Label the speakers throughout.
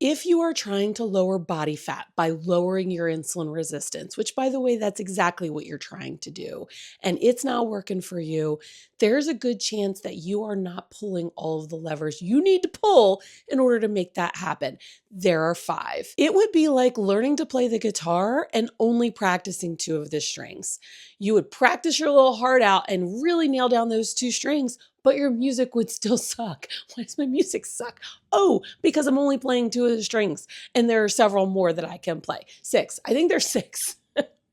Speaker 1: If you are trying to lower body fat by lowering your insulin resistance, which by the way, that's exactly what you're trying to do, and it's not working for you, there's a good chance that you are not pulling all of the levers you need to pull in order to make that happen. There are 5. It would be like learning to play the guitar and only practicing 2 of the strings. You would practice your little heart out and really nail down those 2 strings, but your music would still suck. Why does my music suck? Oh, because I'm only playing 2 of the strings and there are several more that I can play. 6. I think there's 6.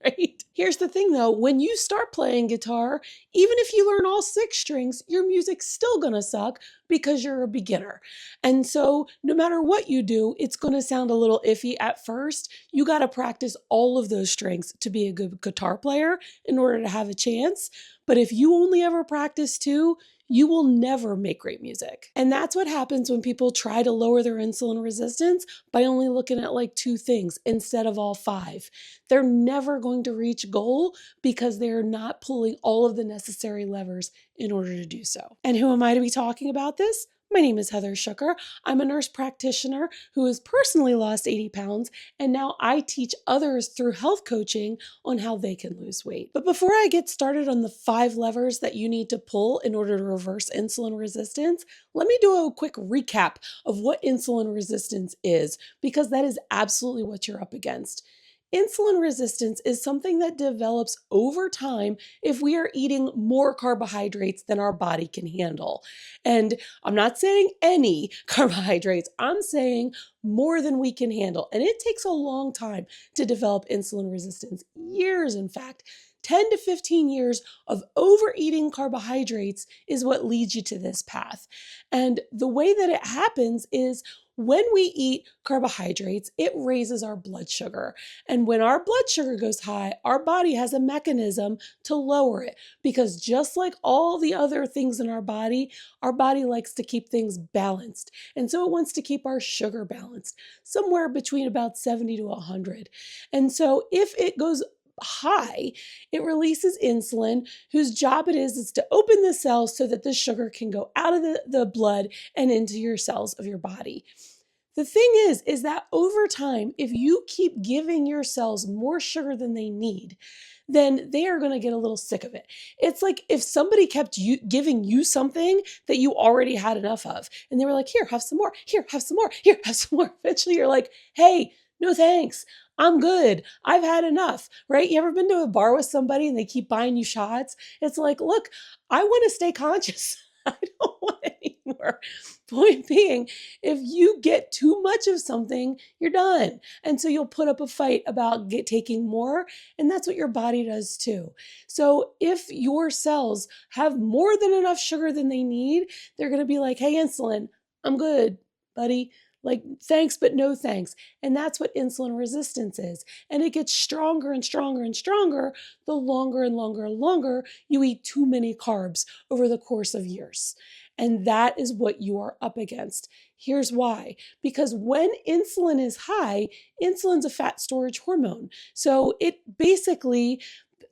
Speaker 1: Right? Here's the thing though, when you start playing guitar, even if you learn all 6 strings, your music's still gonna suck because you're a beginner. And so no matter what you do, it's gonna sound a little iffy at first. You gotta practice all of those strings to be a good guitar player in order to have a chance. But if you only ever practice 2, you will never make great music. And that's what happens when people try to lower their insulin resistance by only looking at like 2 things instead of all 5. They're never going to reach goal because they're not pulling all of the necessary levers in order to do so. And who am I to be talking about this? My name is Heather Schucker. I'm a nurse practitioner who has personally lost 80 pounds, and now I teach others through health coaching on how they can lose weight. But before I get started on the 5 levers that you need to pull in order to reverse insulin resistance, let me do a quick recap of what insulin resistance is, because that is absolutely what you're up against. Insulin resistance is something that develops over time if we are eating more carbohydrates than our body can handle. And I'm not saying any carbohydrates, I'm saying more than we can handle. And it takes a long time to develop insulin resistance, years in fact. 10 to 15 years of overeating carbohydrates is what leads you to this path. And the way that it happens is when we eat carbohydrates, it raises our blood sugar. And when our blood sugar goes high, our body has a mechanism to lower it, because just like all the other things in our body likes to keep things balanced. And so it wants to keep our sugar balanced, somewhere between about 70 to 100. And so if it goes high, it releases insulin, whose job it is to open the cells so that the sugar can go out of the blood and into your cells of your body. The thing is that over time, if you keep giving your cells more sugar than they need, then they are going to get a little sick of it. It's like if somebody kept giving you something that you already had enough of, and they were like, here, have some more, here, have some more, here, have some more. Eventually you're like, hey, no thanks. I'm good. I've had enough, right? You ever been to a bar with somebody and they keep buying you shots? It's like, look, I want to stay conscious. I don't want any more. Point being, if you get too much of something, you're done. And so you'll put up a fight about taking more, and that's what your body does too. So if your cells have more than enough sugar than they need, they're going to be like, hey, insulin, I'm good, buddy. Like, thanks, but no thanks. And that's what insulin resistance is. And it gets stronger and stronger and stronger the longer and longer and longer you eat too many carbs over the course of years. And that is what you are up against. Here's why. Because when insulin is high, insulin's a fat storage hormone. So it basically,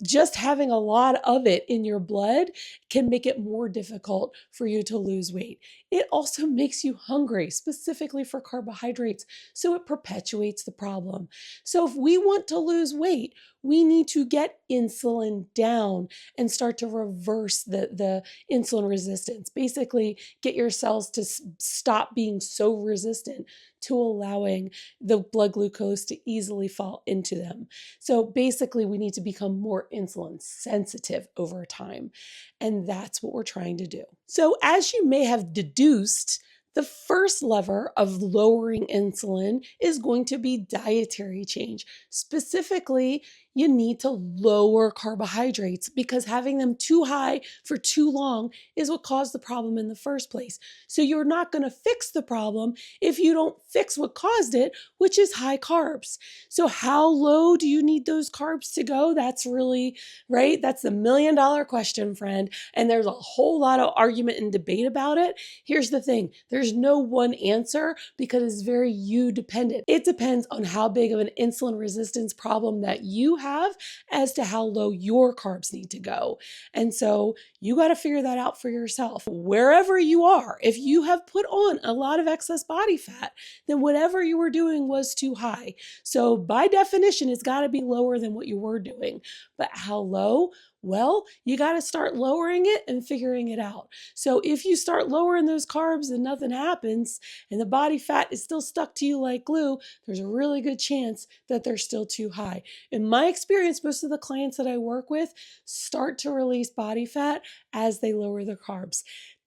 Speaker 1: just having a lot of it in your blood can make it more difficult for you to lose weight. It also makes you hungry, specifically for carbohydrates, so it perpetuates the problem. So if we want to lose weight, we need to get insulin down and start to reverse the insulin resistance. Basically, get your cells to stop being so resistant to allowing the blood glucose to easily fall into them. So basically, we need to become more insulin sensitive over time. And that's what we're trying to do. So as you may have deduced, the first lever of lowering insulin is going to be dietary change. Specifically, you need to lower carbohydrates because having them too high for too long is what caused the problem in the first place. So you're not going to fix the problem if you don't fix what caused it, which is high carbs. So how low do you need those carbs to go? That's really, right? That's the $1 million question, friend. And there's a whole lot of argument and debate about it. Here's the thing. There's there's no one answer because it's very you dependent. It depends on how big of an insulin resistance problem that you have as to how low your carbs need to go. And so you got to figure that out for yourself. Wherever you are, if you have put on a lot of excess body fat, then whatever you were doing was too high. So by definition, it's got to be lower than what you were doing. But how low? Well, you got to start lowering it and figuring it out. So if you start lowering those carbs and nothing happens and the body fat is still stuck to you like glue, there's a really good chance that they're still too high. In my experience, most of the clients that I work with start to release body fat as they lower their carbs.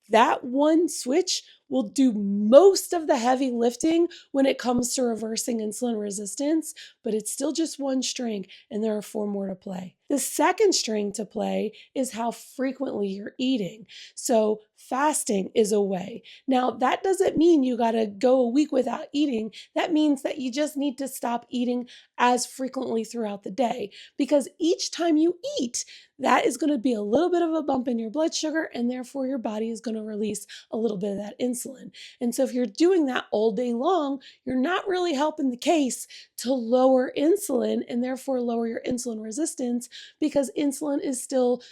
Speaker 1: That one switch will do most of the heavy lifting when it comes to reversing insulin resistance, but it's still just one string and there are 4 more to play. The second string to play is how frequently you're eating. So fasting is a way. Now, that doesn't mean you got to go a week without eating. That means that you just need to stop eating as frequently throughout the day, because each time you eat, that is going to be a little bit of a bump in your blood sugar, and therefore your body is going to release a little bit of that insulin. And so if you're doing that all day long, you're not really helping the case to lower insulin and therefore lower your insulin resistance, because insulin is still,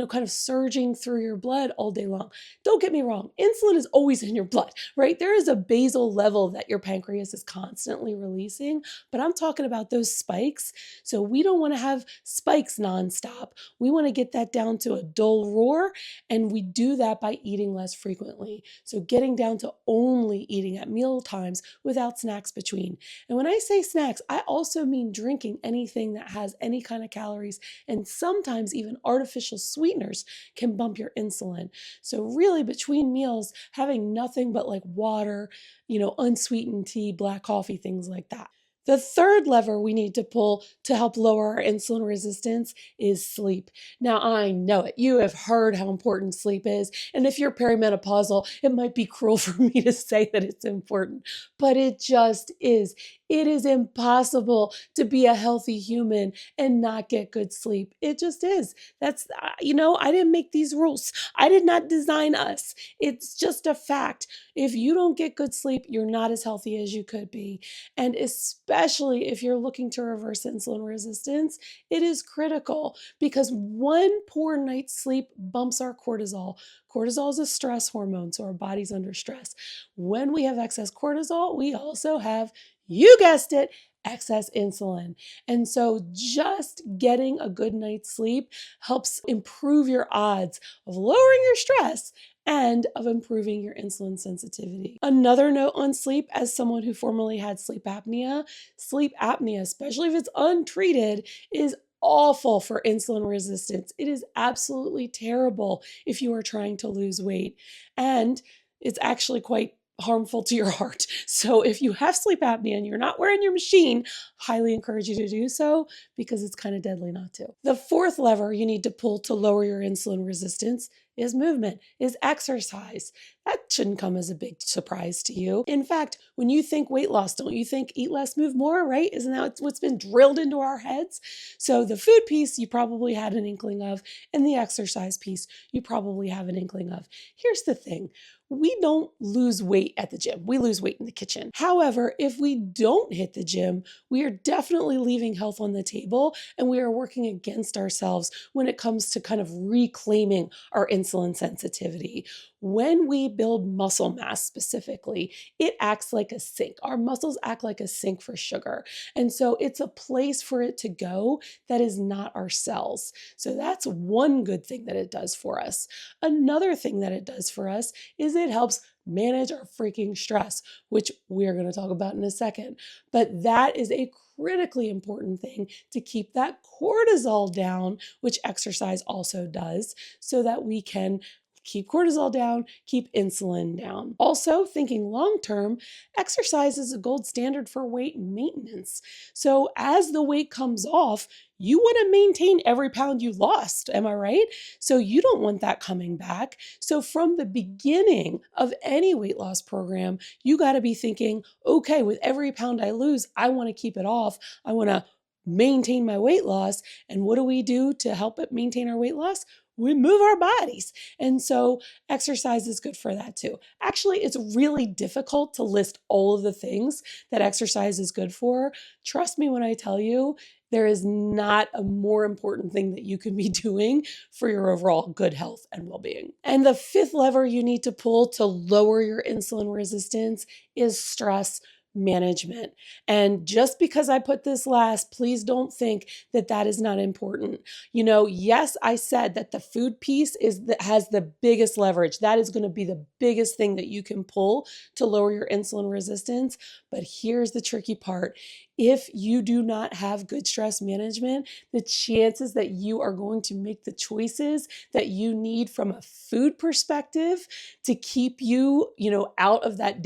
Speaker 1: kind of surging through your blood all day long. Don't get me wrong, insulin is always in your blood, right? There is a basal level that your pancreas is constantly releasing, but I'm talking about those spikes. So we don't want to have spikes nonstop. We want to get that down to a dull roar, and we do that by eating less frequently. So getting down to only eating at meal times without snacks between. And when I say snacks, I also mean drinking anything that has any kind of calories, and sometimes even artificial sweeteners can bump your insulin. So really between meals, having nothing but like water, unsweetened tea, black coffee, things like that. The third lever we need to pull to help lower our insulin resistance is sleep. Now, I know it. You have heard how important sleep is. And if you're perimenopausal, it might be cruel for me to say that it's important, but it just is. It is impossible to be a healthy human and not get good sleep. It just is. That's, I didn't make these rules. I did not design us. It's just a fact. If you don't get good sleep, you're not as healthy as you could be. And especially if you're looking to reverse insulin resistance, it is critical, because one poor night's sleep bumps our cortisol. Cortisol is a stress hormone, so our body's under stress. When we have excess cortisol, we also have, you guessed it, excess insulin. And so just getting a good night's sleep helps improve your odds of lowering your stress and of improving your insulin sensitivity. Another note on sleep, as someone who formerly had sleep apnea, especially if it's untreated, is awful for insulin resistance. It is absolutely terrible if you are trying to lose weight. And it's actually quite harmful to your heart. So if you have sleep apnea and you're not wearing your machine, highly encourage you to do so, because it's kind of deadly not to. The fourth lever you need to pull to lower your insulin resistance is movement, is exercise. That shouldn't come as a big surprise to you. In fact, when you think weight loss, don't you think eat less, move more, right? Isn't that what's been drilled into our heads? So the food piece you probably had an inkling of, and the exercise piece you probably have an inkling of. Here's the thing. We don't lose weight at the gym. We lose weight in the kitchen. However, if we don't hit the gym, we are definitely leaving health on the table, and we are working against ourselves when it comes to kind of reclaiming our insulin sensitivity. When we build muscle mass specifically, it acts like a sink. Our muscles act like a sink for sugar. And so it's a place for it to go that is not our cells. So that's one good thing that it does for us. Another thing that it does for us is it helps manage our freaking stress, which we're going to talk about in a second. But that is a critically important thing to keep that cortisol down, which exercise also does, so that we can keep cortisol down, keep insulin down. Also, thinking long-term, exercise is a gold standard for weight maintenance. So as the weight comes off, you want to maintain every pound you lost, am I right? So you don't want that coming back. So from the beginning of any weight loss program, you got to be thinking, okay, with every pound I lose, I want to keep it off. I want to maintain my weight loss. And what do we do to help it maintain our weight loss? we move our bodies. And so exercise is good for that too. Actually, it's really difficult to list all of the things that exercise is good for. Trust me when I tell you, there is not a more important thing that you can be doing for your overall good health and well-being. And the fifth lever you need to pull to lower your insulin resistance is stress management. And just because I put this last, please don't think that that is not important. Yes, I said that the food piece has the biggest leverage. That is going to be the biggest thing that you can pull to lower your insulin resistance. But here's the tricky part. If you do not have good stress management, the chances that you are going to make the choices that you need from a food perspective to keep you, out of that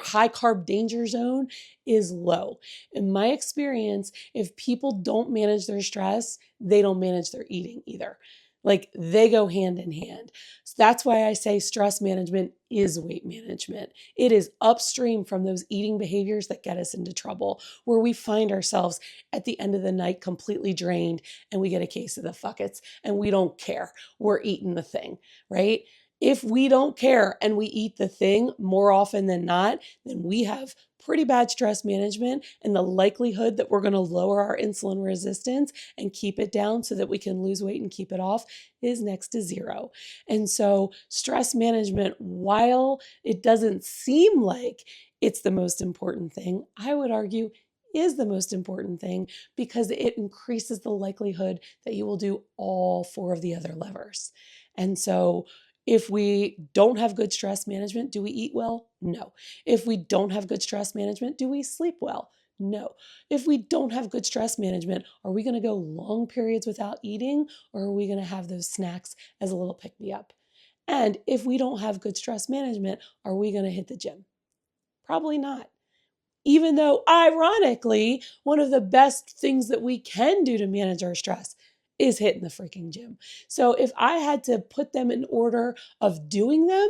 Speaker 1: high carb danger zone is low. In my experience, if people don't manage their stress, they don't manage their eating either. Like they go hand in hand. So that's why I say stress management is weight management. It is upstream from those eating behaviors that get us into trouble, where we find ourselves at the end of the night completely drained and we get a case of the fuckets and we don't care. We're eating the thing, right? If we don't care and we eat the thing more often than not, then we have pretty bad stress management, and the likelihood that we're going to lower our insulin resistance and keep it down so that we can lose weight and keep it off is next to zero. And so stress management, while it doesn't seem like it's the most important thing, I would argue is the most important thing because it increases the likelihood that you will do all four of the other levers. And so if we don't have good stress management, do we eat well? No. If we don't have good stress management, do we sleep well? No. If we don't have good stress management, are we going to go long periods without eating, or are we going to have those snacks as a little pick me up? And if we don't have good stress management, are we going to hit the gym? Probably not. Even though, ironically, one of the best things that we can do to manage our stress is hitting the freaking gym. So if I had to put them in order of doing them,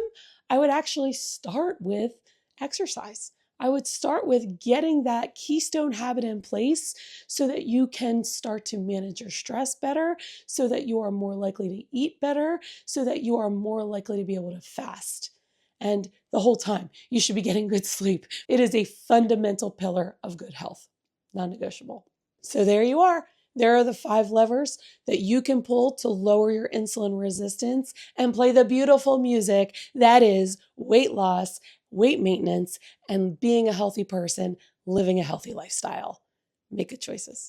Speaker 1: I would actually start with exercise. I would start with getting that keystone habit in place so that you can start to manage your stress better, so that you are more likely to eat better, so that you are more likely to be able to fast. And the whole time, you should be getting good sleep. It is a fundamental pillar of good health, non-negotiable. So there you are. There are the 5 levers that you can pull to lower your insulin resistance and play the beautiful music that is weight loss, weight maintenance, and being a healthy person, living a healthy lifestyle. Make good choices.